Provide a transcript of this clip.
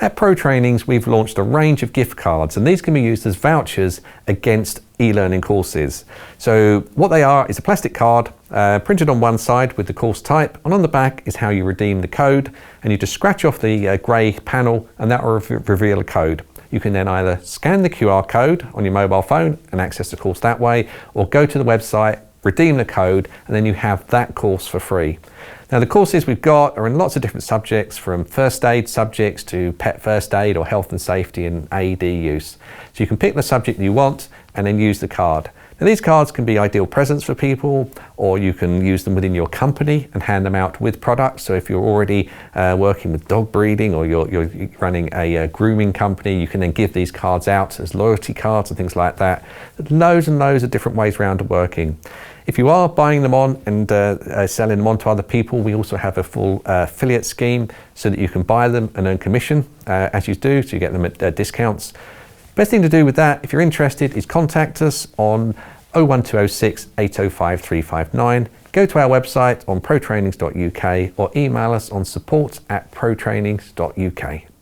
At ProTrainings, we've launched a range of gift cards, and these can be used as vouchers against e-learning courses. So what they are is a plastic card printed on one side with the course type, and on the back is how you redeem the code, and you just scratch off the grey panel and that will reveal a code. You can then either scan the QR code on your mobile phone and access the course that way, or go to the website, redeem the code, and then you have that course for free. Now the courses we've got are in lots of different subjects, from first aid subjects to pet first aid or health and safety and AED use. So you can pick the subject you want and then use the card. Now these cards can be ideal presents for people, or you can use them within your company and hand them out with products. So if you're already working with dog breeding, or you're running a grooming company, you can then give these cards out as loyalty cards and things like that. Loads and loads of different ways around of working. If you are buying them on and selling them on to other people, we also have a full affiliate scheme so that you can buy them and earn commission as you do, so you get them at discounts. Best thing to do with that, if you're interested, is contact us on 01206 805 359. Go to our website on protrainings.uk or email us on support@protrainings.uk.